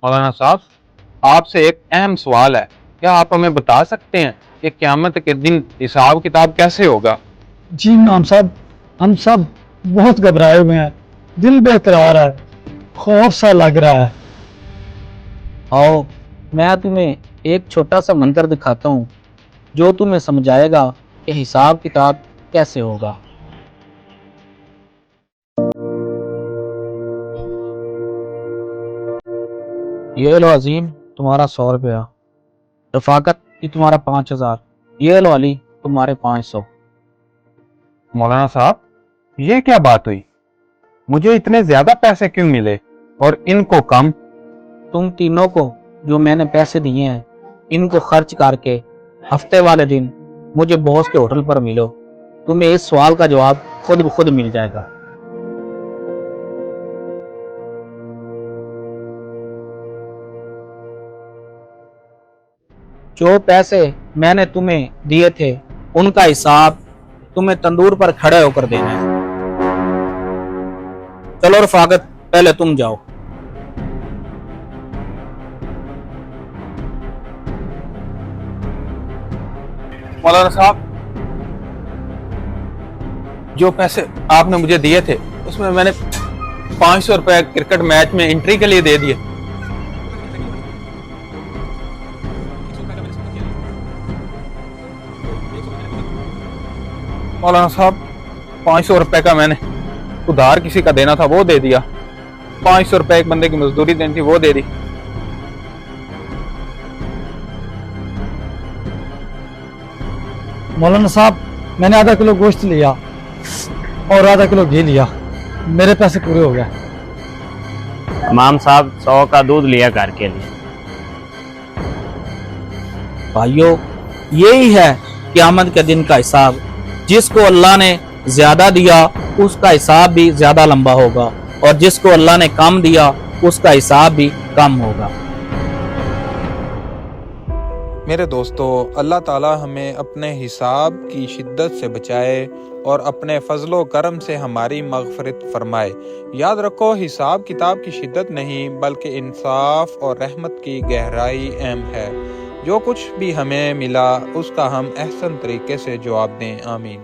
مولانا صاحب آپ سے ایک اہم سوال ہے، کیا آپ ہمیں بتا سکتے ہیں کہ قیامت کے دن حساب کتاب کیسے ہوگا؟ جی امام صاحب، ہم سب بہت گھبرائے ہوئے ہیں، دل بہترا رہا ہے، خوف سا لگ رہا ہے۔ آؤ میں تمہیں ایک چھوٹا سا منتر دکھاتا ہوں جو تمہیں سمجھائے گا کہ حساب کتاب کیسے ہوگا۔ یہ لو عظیم تمہارا 100 روپیہ، رفاقت یہ تمہارا 5000، یہ لو علی تمہارے 500۔ مولانا صاحب یہ کیا بات ہوئی؟ مجھے اتنے زیادہ پیسے کیوں ملے اور ان کو کم؟ تم تینوں کو جو میں نے پیسے دیے ہیں ان کو خرچ کر کے ہفتے والے دن مجھے باس کے ہوٹل پر ملو، تمہیں اس سوال کا جواب خود بخود مل جائے گا۔ جو پیسے میں نے تمہیں دیے تھے ان کا حساب تمہیں تندور پر کھڑے ہو کر دینا ہے۔ چلو رفاقت پہلے تم جاؤ۔ مولانا صاحب جو پیسے آپ نے مجھے دیے تھے اس میں نے 500 روپے کرکٹ میچ میں انٹری کے لیے دے دیے۔ مولانا صاحب 500 روپے کا میں نے ادھار کسی کا دینا تھا وہ دے دیا، 500 روپے ایک بندے کی مزدوری دینی تھی وہ دے دی۔ مولانا صاحب میں نے آدھا کلو گوشت لیا اور آدھا کلو گھی لیا، میرے پیسے پورے ہو گئے۔ امام صاحب 100 کا دودھ لیا گھر کے لیے۔ بھائیو یہی ہے قیامت کے دن کا حساب، جس کو اللہ نے زیادہ دیا اس کا حساب بھی زیادہ لمبا ہوگا اور جس کو اللہ نے کم دیا اس کا حساب بھی کم ہوگا۔ میرے دوستو، اللہ تعالی ہمیں اپنے حساب کی شدت سے بچائے اور اپنے فضل و کرم سے ہماری مغفرت فرمائے۔ یاد رکھو حساب کتاب کی شدت نہیں بلکہ انصاف اور رحمت کی گہرائی اہم ہے۔ جو کچھ بھی ہمیں ملا اس کا ہم احسن طریقے سے جواب دیں۔ آمین۔